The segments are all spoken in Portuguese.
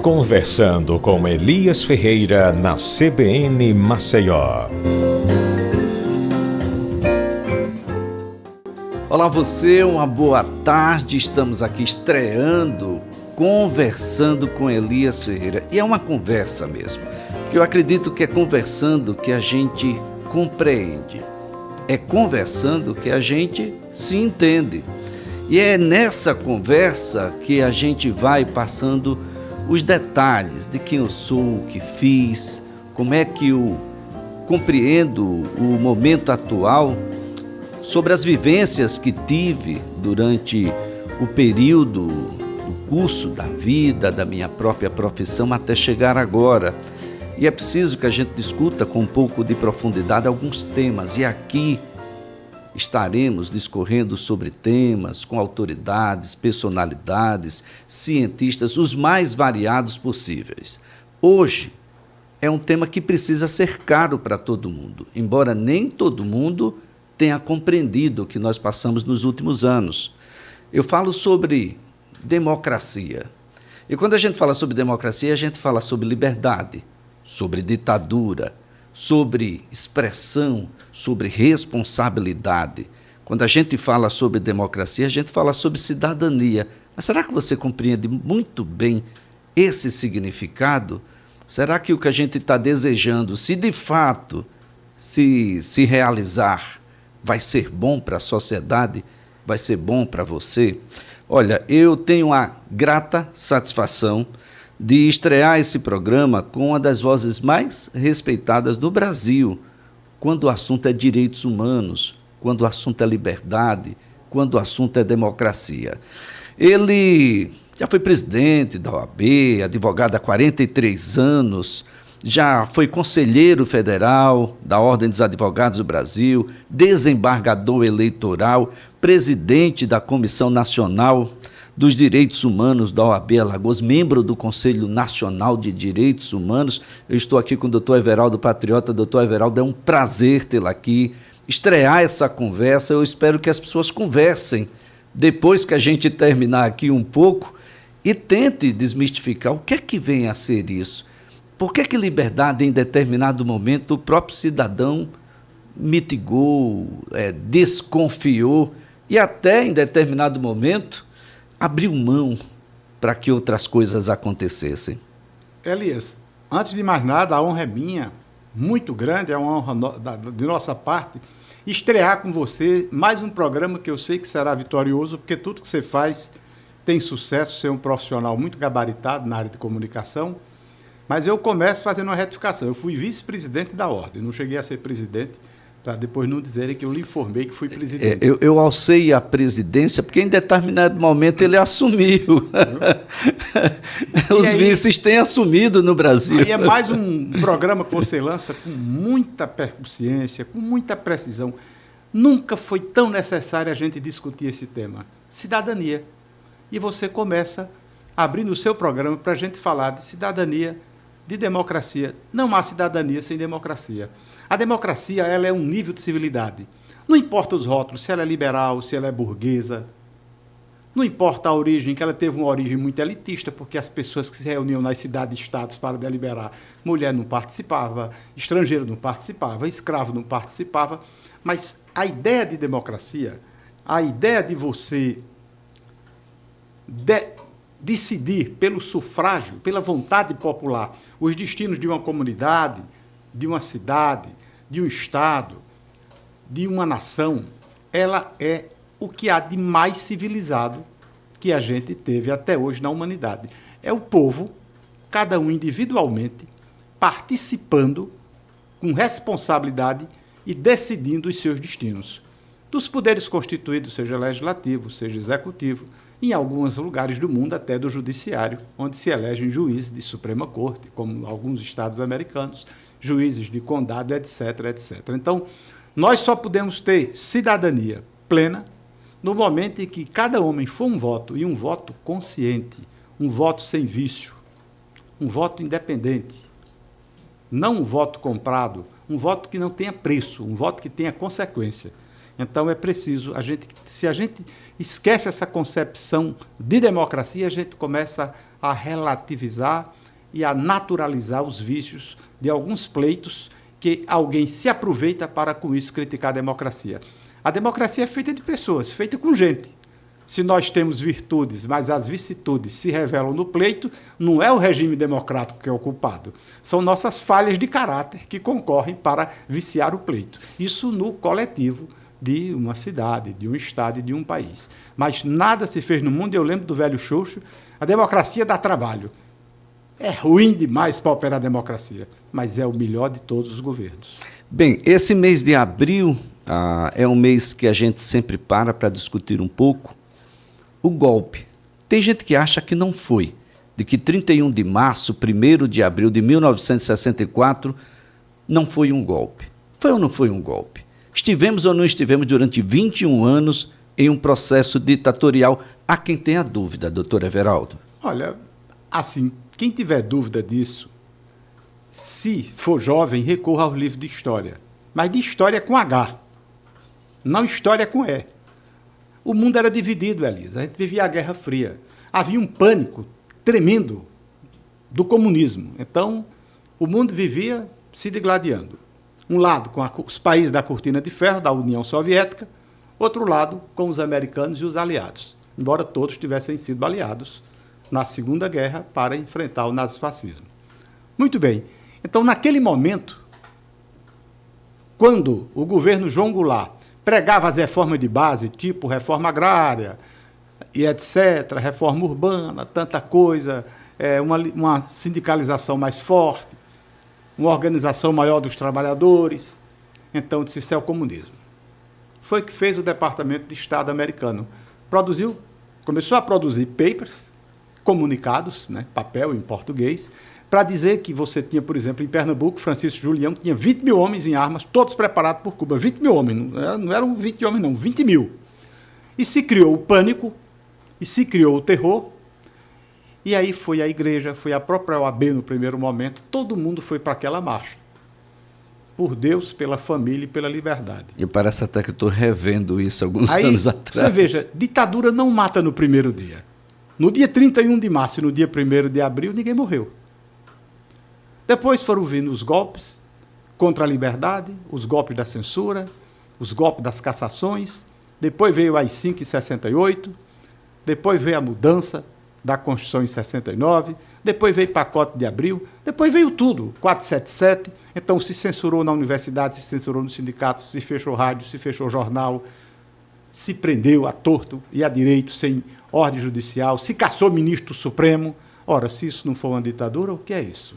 Conversando com Elias Ferreira na CBN Maceió. Olá você, uma boa tarde. Estamos aqui estreando Conversando com Elias Ferreira. E é uma conversa mesmo, porque eu acredito que é conversando que a gente compreende. É conversando que a gente se entende. E é nessa conversa que a gente vai passando os detalhes de quem eu sou, o que fiz, como é que eu compreendo o momento atual, sobre as vivências que tive durante o período, o curso da vida, da minha própria profissão até chegar agora. E é preciso que a gente discuta com um pouco de profundidade alguns temas. E aqui estaremos discorrendo sobre temas com autoridades, personalidades, cientistas, os mais variados possíveis. Hoje é um tema que precisa ser caro para todo mundo, embora nem todo mundo tenha compreendido o que nós passamos nos últimos anos. Eu falo sobre democracia. E quando a gente fala sobre democracia, a gente fala sobre liberdade, sobre ditadura, sobre expressão, sobre responsabilidade. Quando a gente fala sobre democracia, a gente fala sobre cidadania. Mas será que você compreende muito bem esse significado? Será que o que a gente está desejando, se de fato se realizar, vai ser bom para a sociedade? Vai ser bom para você? Olha, eu tenho a grata satisfação de estrear esse programa com uma das vozes mais respeitadas do Brasil, quando o assunto é direitos humanos, quando o assunto é liberdade, quando o assunto é democracia. Ele já foi presidente da OAB, advogado há 43 anos, já foi conselheiro federal da Ordem dos Advogados do Brasil, desembargador eleitoral, presidente da Comissão Nacional dos Direitos Humanos da OAB Alagoas, membro do Conselho Nacional de Direitos Humanos. Eu estou aqui com o doutor Everaldo Patriota. Doutor Everaldo, é um prazer tê-lo aqui, estrear essa conversa. Eu espero que as pessoas conversem depois que a gente terminar aqui um pouco e tente desmistificar o que é que vem a ser isso. Por que que liberdade, em determinado momento, o próprio cidadão mitigou, desconfiou e até, em determinado momento, abriu mão para que outras coisas acontecessem? Elias, antes de mais nada, a honra é minha, muito grande, é uma honra de nossa parte, estrear com você mais um programa que eu sei que será vitorioso, porque tudo que você faz tem sucesso, você é um profissional muito gabaritado na área de comunicação, mas eu começo fazendo uma retificação. Eu fui vice-presidente da Ordem, não cheguei a ser presidente, para depois não dizerem que eu lhe informei que fui presidente. Eu alcei a presidência porque em determinado momento ele assumiu. Os vices têm assumido no Brasil. E é mais um programa que você lança com muita percussiência, com muita precisão. Nunca foi tão necessário a gente discutir esse tema. Cidadania. E você começa abrindo o seu programa para a gente falar de cidadania, de democracia. Não há cidadania sem democracia. A democracia, ela é um nível de civilidade. Não importa os rótulos, se ela é liberal, se ela é burguesa. Não importa a origem, que ela teve uma origem muito elitista, porque as pessoas que se reuniam nas cidades-estados para deliberar, mulher não participava, estrangeiro não participava, escravo não participava. Mas a ideia de democracia, a ideia de você decidir pelo sufrágio, pela vontade popular, os destinos de uma comunidade, de uma cidade, de um estado, de uma nação, ela é o que há de mais civilizado que a gente teve até hoje na humanidade. É o povo, cada um individualmente, participando com responsabilidade e decidindo os seus destinos. Dos poderes constituídos, seja legislativo, seja executivo, em alguns lugares do mundo até do judiciário, onde se elegem juízes de Suprema Corte, como alguns estados americanos, juízes de condado, etc, etc. Então, nós só podemos ter cidadania plena no momento em que cada homem for um voto, e um voto consciente, um voto sem vício, um voto independente, não um voto comprado, um voto que não tenha preço, um voto que tenha consequência. Então é preciso, se a gente esquece essa concepção de democracia, a gente começa a relativizar, e a naturalizar os vícios de alguns pleitos que alguém se aproveita para, com isso, criticar a democracia. A democracia é feita de pessoas, feita com gente. Se nós temos virtudes, mas as vicissitudes se revelam no pleito, não é o regime democrático que é o culpado. São nossas falhas de caráter que concorrem para viciar o pleito. Isso no coletivo de uma cidade, de um estado e de um país. Mas nada se fez no mundo, eu lembro do velho Xoxo, a democracia dá trabalho. É ruim demais para operar a democracia, mas é o melhor de todos os governos. Bem, esse mês de abril é um mês que a gente sempre para discutir um pouco o golpe. Tem gente que acha que não foi, de que 31 de março, 1º de abril de 1964 não foi um golpe. Foi ou não foi um golpe? Estivemos ou não estivemos durante 21 anos em um processo ditatorial? Há quem tenha dúvida, doutor Everaldo. Olha, assim, quem tiver dúvida disso, se for jovem, recorra ao livro de história. Mas de história com H, não história com E. O mundo era dividido, Elisa. A gente vivia a Guerra Fria. Havia um pânico tremendo do comunismo. Então, o mundo vivia se degladiando. Um lado com os países da cortina de ferro, da União Soviética, outro lado com os americanos e os aliados, embora todos tivessem sido aliados na Segunda Guerra para enfrentar o nazifascismo. Muito bem. Então, naquele momento, quando o governo João Goulart pregava as reformas de base, tipo reforma agrária, e etc., reforma urbana, tanta coisa, uma sindicalização mais forte, uma organização maior dos trabalhadores. Então, disse, isso é o comunismo. Foi que fez o Departamento de Estado americano. Começou a produzir papers, comunicados, né, papel em português, para dizer que você tinha, por exemplo, em Pernambuco, Francisco Julião tinha 20 mil homens em armas, todos preparados por Cuba. 20 mil homens, não eram 20 homens não, 20 mil. E se criou o pânico, e se criou o terror, e aí foi a igreja, foi a própria OAB no primeiro momento, todo mundo foi para aquela marcha. Por Deus, pela família e pela liberdade. E parece até que eu estou revendo isso alguns anos atrás. Você veja, ditadura não mata no primeiro dia. No dia 31 de março e no dia 1º de abril, ninguém morreu. Depois foram vindo os golpes contra a liberdade, os golpes da censura, os golpes das cassações, depois veio o AI-5 em 68, depois veio a mudança da Constituição em 69, depois veio o pacote de abril, depois veio tudo, 477, então se censurou na universidade, se censurou nos sindicatos, se fechou rádio, se fechou jornal, se prendeu a torto e a direito sem ordem judicial, se caçou ministro supremo. Ora, se isso não for uma ditadura, o que é isso?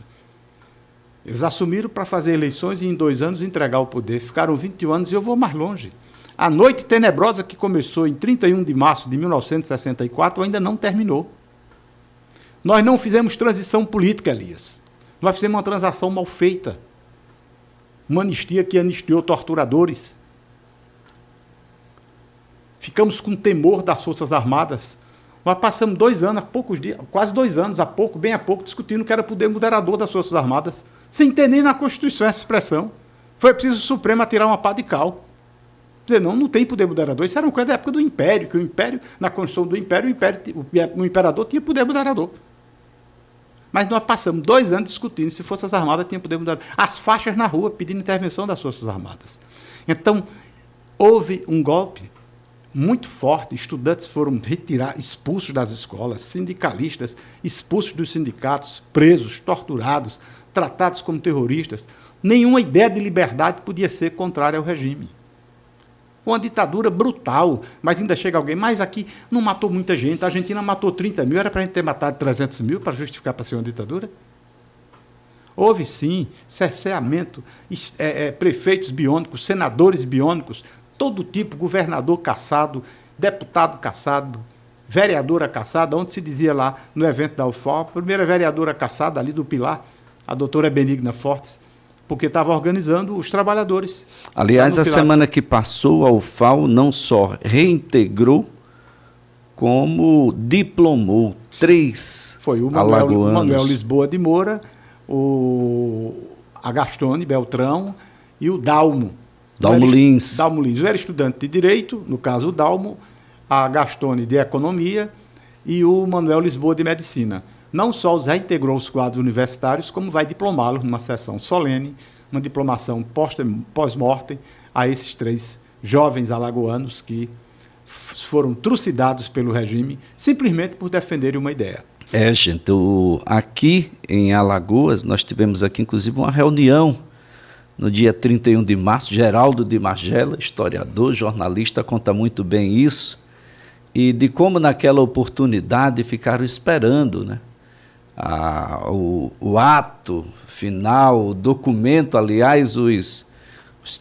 Eles assumiram para fazer eleições e em 2 anos entregar o poder. Ficaram 21 anos e eu vou mais longe. A noite tenebrosa que começou em 31 de março de 1964 ainda não terminou. Nós não fizemos transição política, Elias. Nós fizemos uma transação mal feita. Uma anistia que anistiou torturadores. Ficamos com temor das Forças Armadas. Nós passamos 2 anos, há poucos dias, quase 2 anos, bem a pouco, discutindo que era poder moderador das Forças Armadas, sem ter nem na Constituição essa expressão. Foi preciso o Supremo atirar uma pá de cal. Dizer, não tem poder moderador. Isso era uma coisa da época do Império, que o Império, na Constituição do Império, o Imperador tinha poder moderador. Mas nós passamos 2 anos discutindo se Forças Armadas tinham poder moderador. As faixas na rua pedindo intervenção das Forças Armadas. Então, houve um golpe muito forte, estudantes foram expulsos das escolas, sindicalistas expulsos dos sindicatos, presos, torturados, tratados como terroristas. Nenhuma ideia de liberdade podia ser contrária ao regime. Uma ditadura brutal, mas ainda chega alguém, mas aqui não matou muita gente, a Argentina matou 30 mil, era para a gente ter matado 300 mil para justificar para ser uma ditadura? Houve sim cerceamento, prefeitos biônicos, senadores biônicos, todo tipo, governador caçado, deputado caçado, vereadora caçada, onde se dizia lá no evento da UFAL, a primeira vereadora caçada ali do Pilar, a doutora Benigna Fortes, porque estava organizando os trabalhadores. Aliás, a semana que passou, a UFAL não só reintegrou, como diplomou 3 Foi o Manuel Lisboa de Moura, a Gastone Beltrão e o Dalmo. Dalmo Lins. Dalmo Lins. Eu era estudante de Direito, no caso o Dalmo, a Gastone de Economia e o Manuel Lisboa de Medicina. não só os reintegrou aos quadros universitários, como vai diplomá-los numa sessão solene, uma diplomação pós-mortem a esses 3 jovens alagoanos que foram trucidados pelo regime simplesmente por defenderem uma ideia. Gente, aqui em Alagoas, nós tivemos aqui inclusive uma reunião no dia 31 de março, Geraldo de Magela, historiador, jornalista, conta muito bem isso, e de como naquela oportunidade ficaram esperando, né, o ato final, o documento. Aliás, os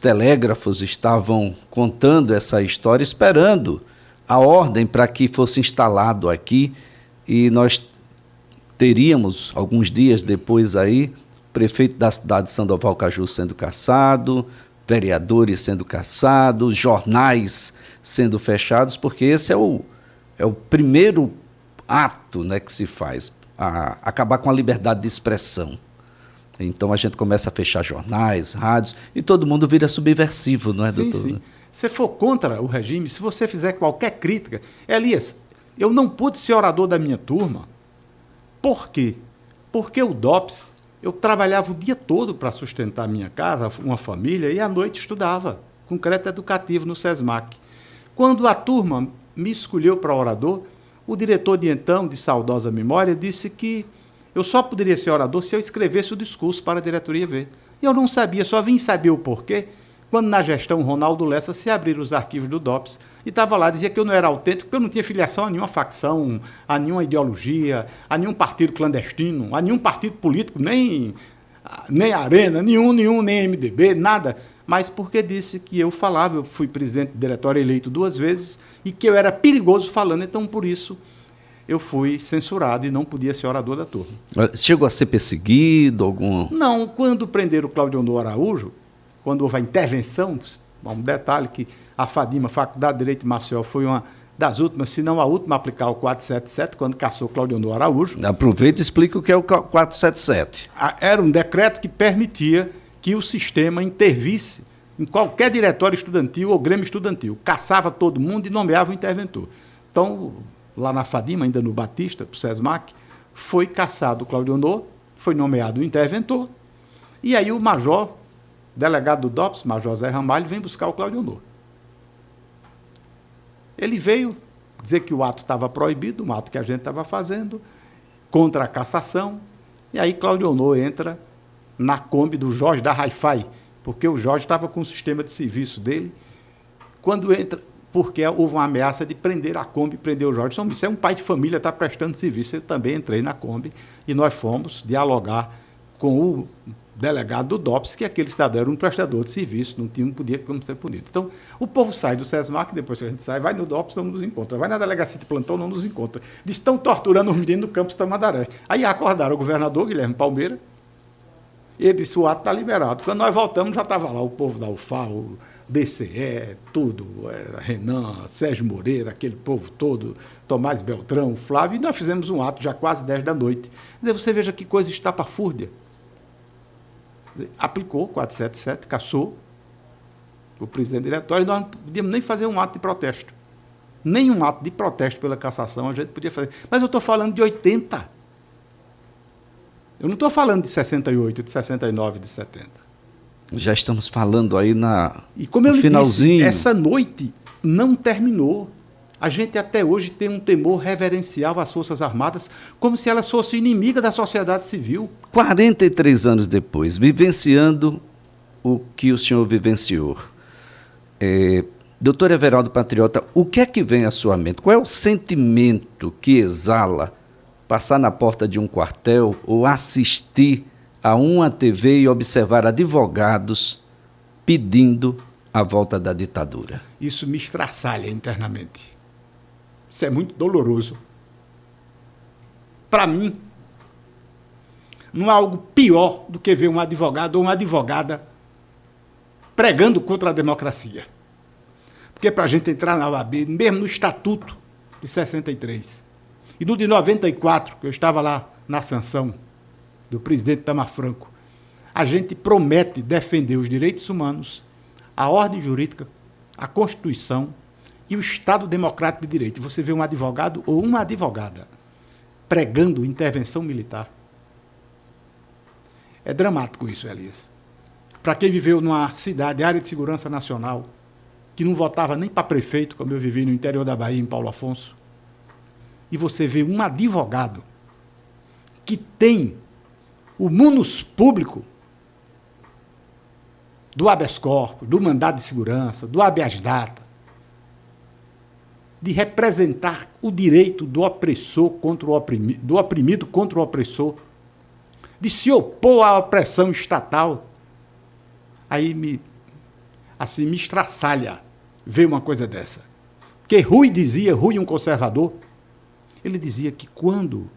telégrafos estavam contando essa história, esperando a ordem para que fosse instalado aqui, e nós teríamos, alguns dias depois aí, prefeito da cidade de Sandoval Caju sendo cassado, vereadores sendo cassados, jornais sendo fechados, porque esse é o primeiro ato, né, que se faz, acabar com a liberdade de expressão. Então a gente começa a fechar jornais, rádios, e todo mundo vira subversivo, não é, sim, doutor? Sim. Se for contra o regime, se você fizer qualquer crítica... Elias, eu não pude ser orador da minha turma. Por quê? Porque o DOPS, eu trabalhava o dia todo para sustentar a minha casa, uma família, e à noite estudava, com crédito educativo no SESMAC. Quando a turma me escolheu para orador, o diretor de então, de saudosa memória, disse que eu só poderia ser orador se eu escrevesse o discurso para a diretoria ver. E eu não sabia, só vim saber o porquê, quando na gestão Ronaldo Lessa se abriram os arquivos do DOPS, e estava lá, dizia que eu não era autêntico, porque eu não tinha filiação a nenhuma facção, a nenhuma ideologia, a nenhum partido clandestino, a nenhum partido político, nem Arena, nenhum, nem MDB, nada. Mas porque disse que eu falava, eu fui presidente do diretório eleito 2 vezes, e que eu era perigoso falando, então por isso eu fui censurado e não podia ser orador da turma. Chegou a ser perseguido? Não, quando prenderam o Claudionor Araújo, quando houve a intervenção, um detalhe que a FADIMA, Faculdade de Direito de Maceió, foi uma das últimas, se não a última a aplicar o 477, quando cassou Claudionor Araújo. Aproveita e explica o que é o 477. Era um decreto que permitia que o sistema intervisse em qualquer diretório estudantil ou grêmio estudantil, caçava todo mundo e nomeava o interventor. Então, lá na FADIMA, ainda no Batista, para o SESMAC, foi caçado o Claudionor, foi nomeado o interventor, e aí o major, delegado do DOPS, Major Zé Ramalho, vem buscar o Claudionor. Ele veio dizer que o ato estava proibido, um ato que a gente estava fazendo, contra a cassação, e aí Claudionor entra na Kombi do Jorge da Hi-Fi, porque o Jorge estava com o sistema de serviço dele, quando entra, porque houve uma ameaça de prender a Kombi, prender o Jorge. Isso é um pai de família, está prestando serviço. Eu também entrei na Kombi e nós fomos dialogar com o delegado do DOPS, que aquele cidadão era um prestador de serviço, não podia como ser punido. Então, o povo sai do SESMAC, depois que a gente sai, vai no DOPS, não nos encontra, vai na delegacia de plantão, não nos encontra. Estão torturando os meninos no campus Tamandaré. Aí acordaram o governador, Guilherme Palmeira, ele disse, o ato está liberado. Quando nós voltamos, já estava lá o povo da UFAO, DCE, tudo, era Renan, Sérgio Moreira, aquele povo todo, Tomás Beltrão, Flávio, e nós fizemos um ato já quase 10 da noite. Quer dizer, você veja que coisa estapafúrdia. Aplicou 477, cassou o presidente do diretório, e nós não podíamos nem fazer um ato de protesto. Nenhum ato de protesto pela cassação a gente podia fazer. Mas eu estou falando de 80. Eu não estou falando de 68, de 69, de 70. Já estamos falando aí e como eu no finalzinho. Disse, essa noite não terminou. A gente até hoje tem um temor reverencial às Forças Armadas, como se elas fossem inimigas da sociedade civil. 43 anos depois, vivenciando o que o senhor vivenciou, doutor Everaldo Patriota, o que é que vem à sua mente? Qual é o sentimento que exala passar na porta de um quartel ou assistir a uma TV e observar advogados pedindo a volta da ditadura? Isso me estraçalha internamente. Isso é muito doloroso. Para mim, não há algo pior do que ver um advogado ou uma advogada pregando contra a democracia. Porque para a gente entrar na OAB, mesmo no Estatuto de 63, e no de 94, que eu estava lá na sanção do presidente Itamar Franco, a gente promete defender os direitos humanos, a ordem jurídica, a Constituição e o Estado Democrático de Direito. Você vê um advogado ou uma advogada pregando intervenção militar. É dramático isso, Elias. Para quem viveu numa cidade, área de segurança nacional, que não votava nem para prefeito, como eu vivi no interior da Bahia, em Paulo Afonso, e você vê um advogado que tem o munus público do habeas corpus, do mandado de segurança, do habeas data, de representar o direito do opressor contra o oprimido, do oprimido contra o opressor, de se opor à opressão estatal, aí me estraçalha ver uma coisa dessa. Porque Rui, um conservador, ele dizia que quando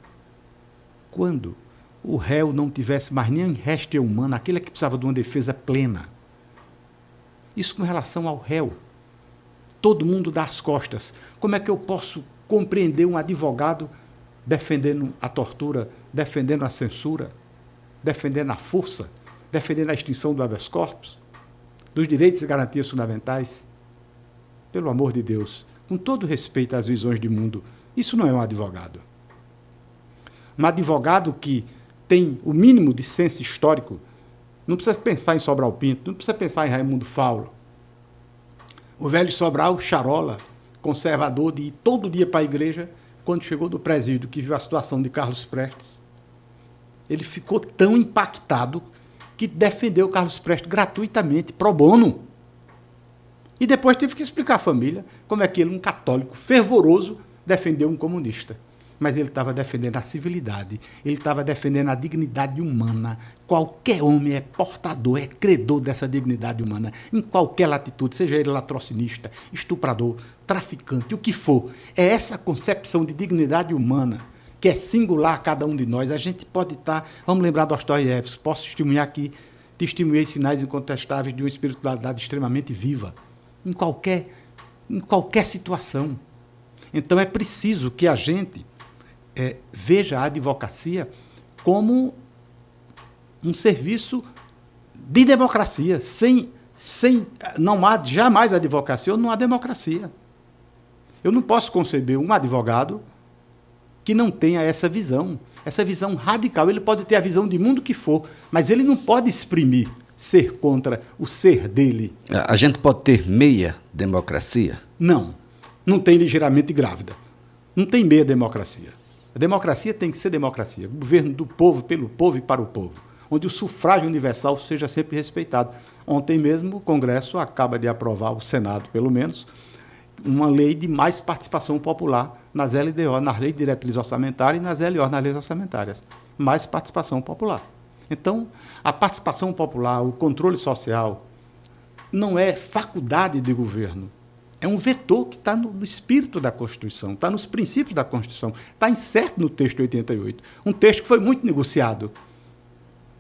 o réu não tivesse mais nem réstia humana, aquele que precisava de uma defesa plena, isso com relação ao réu, todo mundo dá as costas. Como é que eu posso compreender um advogado defendendo a tortura, defendendo a censura, defendendo a força, defendendo a extinção do habeas corpus, dos direitos e garantias fundamentais? Pelo amor de Deus, com todo respeito às visões de mundo, isso não é um advogado. Um advogado que tem o mínimo de senso histórico, não precisa pensar em Sobral Pinto, não precisa pensar em Raimundo Faulo. O velho Sobral, charola, conservador, de ir todo dia para a igreja, quando chegou do presídio, que viu a situação de Carlos Prestes, ele ficou tão impactado que defendeu Carlos Prestes gratuitamente, pro bono. E depois teve que explicar à família como é que ele, um católico fervoroso, defendeu um comunista. Mas ele estava defendendo a civilidade, ele estava defendendo a dignidade humana. Qualquer homem é portador, é credor dessa dignidade humana, em qualquer latitude, seja ele latrocinista, estuprador, traficante, o que for. É essa concepção de dignidade humana que é singular a cada um de nós. A gente pode estar, vamos lembrar do Dostoiévski, posso testemunhar aqui, testemunhei sinais incontestáveis de uma espiritualidade extremamente viva, em qualquer situação. Então é preciso que a gente veja a advocacia como um serviço de democracia. Não há jamais advocacia ou não há democracia. Eu não posso conceber um advogado que não tenha essa visão radical. Ele pode ter a visão de mundo que for, mas ele não pode exprimir ser contra o ser dele. A gente pode ter meia democracia? Não tem ligeiramente grávida. Não tem meia democracia. A democracia tem que ser democracia, governo do povo, pelo povo e para o povo, onde o sufrágio universal seja sempre respeitado. Ontem mesmo o Congresso acaba de aprovar, o Senado pelo menos, uma lei de mais participação popular nas LDO, nas leis de diretriz orçamentária e nas LO, nas leis orçamentárias. Mais participação popular. Então, a participação popular, o controle social, não é faculdade de governo. É um vetor que está no espírito da Constituição, está nos princípios da Constituição, está incerto no texto 88. Um texto que foi muito negociado.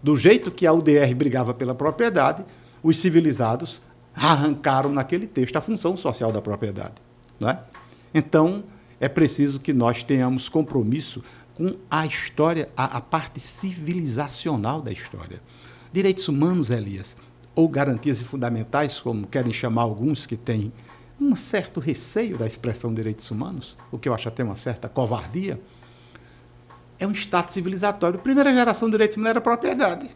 Do jeito que a UDR brigava pela propriedade, os civilizados arrancaram naquele texto a função social da propriedade. Não é? Então, é preciso que nós tenhamos compromisso com a história, a parte civilizacional da história. Direitos humanos, Elias, ou garantias fundamentais, como querem chamar alguns que têm um certo receio da expressão direitos humanos, o que eu acho até uma certa covardia, é um estado civilizatório. A primeira geração de direitos humanos era propriedade.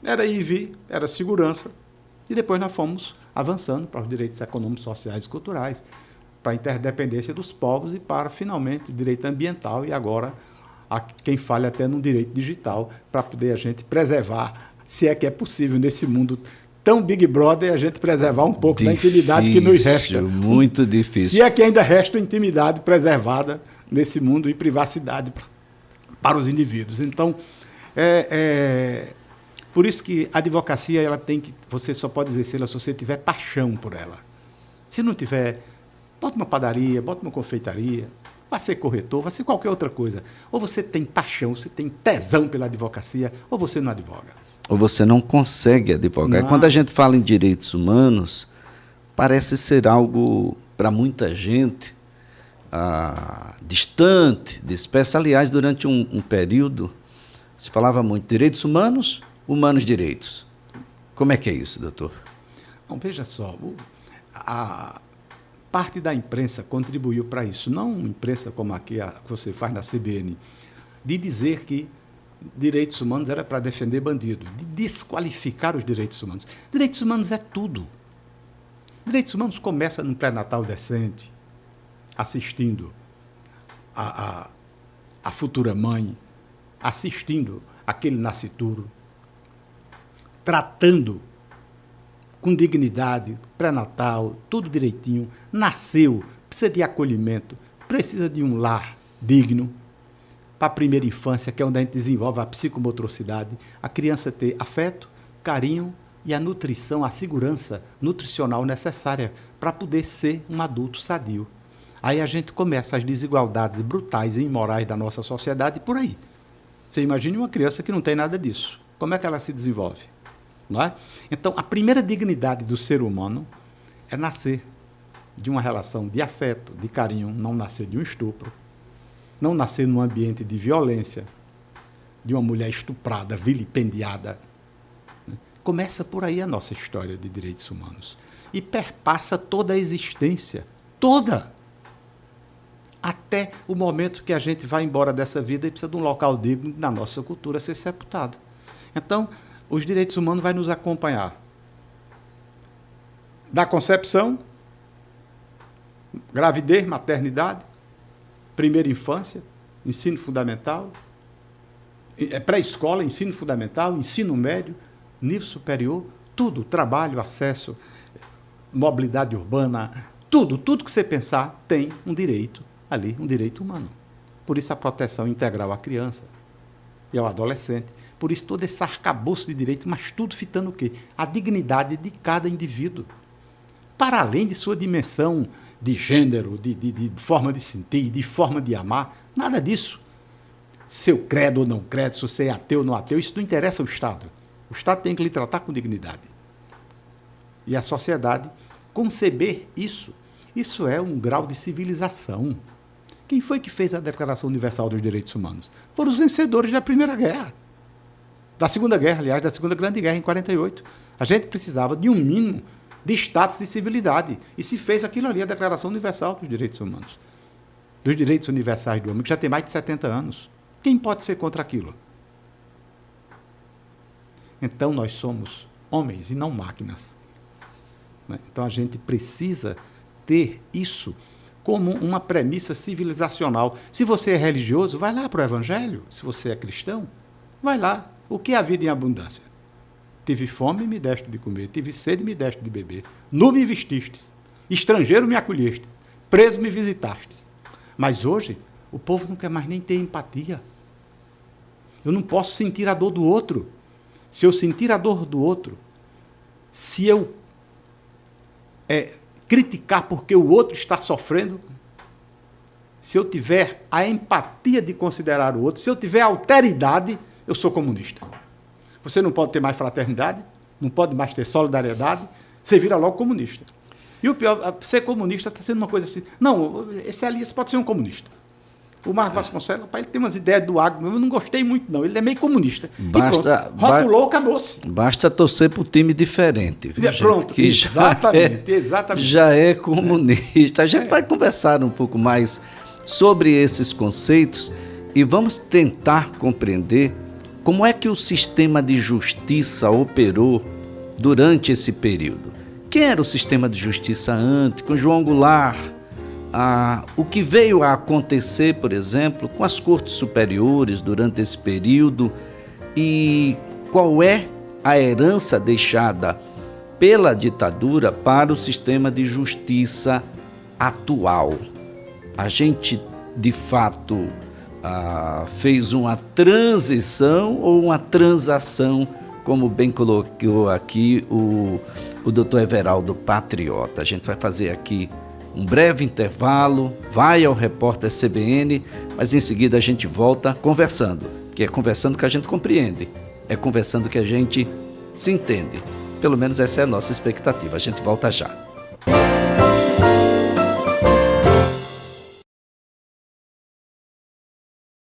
Era ir e vir, era segurança. E depois nós fomos avançando para os direitos econômicos, sociais e culturais, para a interdependência dos povos e para, finalmente, o direito ambiental e agora quem fale até no direito digital, para poder a gente preservar, se é que é possível nesse mundo tão Big Brother, a gente preservar um pouco difícil, da intimidade que nos resta. Muito difícil. Se é que ainda resta intimidade preservada nesse mundo e privacidade para os indivíduos. Então, por isso que a advocacia, ela tem que, você só pode exercê-la se você tiver paixão por ela. Se não tiver, bota uma padaria, bota uma confeitaria, vai ser corretor, vai ser qualquer outra coisa. Ou você tem paixão, você tem tesão pela advocacia, ou você não advoga. Ou você não consegue advogar. Não. Quando a gente fala em direitos humanos, parece ser algo, para muita gente, distante, disperso. Aliás, durante um período, se falava muito direitos humanos, humanos direitos. Como é que é isso, doutor? Não, veja só, parte da imprensa contribuiu para isso, não imprensa como aqui que você faz na CBN, de dizer que direitos humanos era para defender bandido, de desqualificar os direitos humanos. Direitos humanos é tudo. Direitos humanos começa num pré-natal decente, assistindo a futura mãe, assistindo aquele nascituro, tratando com dignidade, pré-natal, tudo direitinho, nasceu, precisa de acolhimento, precisa de um lar digno, para a primeira infância, que é onde a gente desenvolve a psicomotricidade, a criança ter afeto, carinho e a nutrição, a segurança nutricional necessária para poder ser um adulto sadio. Aí a gente começa as desigualdades brutais e imorais da nossa sociedade por aí. Você imagine uma criança que não tem nada disso. Como é que ela se desenvolve? Não é? Então, a primeira dignidade do ser humano é nascer de uma relação de afeto, de carinho, não nascer de um estupro, não nascer num ambiente de violência, de uma mulher estuprada, vilipendiada. Começa por aí a nossa história de direitos humanos. E perpassa toda a existência, toda, até o momento que a gente vai embora dessa vida e precisa de um local digno na nossa cultura ser sepultado. Então, os direitos humanos vão nos acompanhar da concepção, gravidez, maternidade, primeira infância, ensino fundamental, pré-escola, ensino fundamental, ensino médio, nível superior, tudo, trabalho, acesso, mobilidade urbana, tudo que você pensar tem um direito ali, um direito humano. Por isso a proteção integral à criança e ao adolescente. Por isso todo esse arcabouço de direito, mas tudo fitando o quê? A dignidade de cada indivíduo. Para além de sua dimensão de gênero, de forma de sentir, de forma de amar, nada disso. Seu credo ou não credo, se você é ateu ou não ateu, isso não interessa ao Estado. O Estado tem que lhe tratar com dignidade. E a sociedade conceber isso. Isso é um grau de civilização. Quem foi que fez a Declaração Universal dos Direitos Humanos? Foram os vencedores da Primeira Guerra. Da Segunda Guerra, aliás, da Segunda Grande Guerra, em 48. A gente precisava de um mínimo de status de civilidade. E se fez aquilo ali, a Declaração Universal dos Direitos Humanos. Dos Direitos Universais do Homem, que já tem mais de 70 anos. Quem pode ser contra aquilo? Então, nós somos homens e não máquinas. Então, a gente precisa ter isso como uma premissa civilizacional. Se você é religioso, vai lá para o Evangelho. Se você é cristão, vai lá. O que é a vida em abundância? Tive fome, me deste de comer. Tive sede, me deste de beber. Nu me vestistes. Estrangeiro me acolhestes. Preso me visitastes. Mas hoje, o povo não quer mais nem ter empatia. Eu não posso sentir a dor do outro. Se eu sentir a dor do outro, se eu criticar porque o outro está sofrendo, se eu tiver a empatia de considerar o outro, se eu tiver a alteridade, eu sou comunista. Você não pode ter mais fraternidade, não pode mais ter solidariedade, você vira logo comunista. E o pior, ser comunista está sendo uma coisa assim. Não, esse ali pode ser um comunista. O Marcos Vasconcelos, ele tem umas ideias do agro, eu não gostei muito, não. Ele é meio comunista. Rotulou, acabou-se. Basta torcer para o time diferente. Viu, pronto, que exatamente. Já é comunista. A gente vai conversar um pouco mais sobre esses conceitos e vamos tentar compreender como é que o sistema de justiça operou durante esse período. Quem era o sistema de justiça antes, com João Goulart? O que veio a acontecer, por exemplo, com as cortes superiores durante esse período e qual é a herança deixada pela ditadura para o sistema de justiça atual. A gente, de fato, fez uma transição ou uma transação, como bem colocou aqui o doutor Everaldo Patriota. A gente vai fazer aqui um breve intervalo, vai ao repórter CBN, mas em seguida a gente volta conversando, que é conversando que a gente compreende, é conversando que a gente se entende. Pelo menos essa é a nossa expectativa. A gente volta já.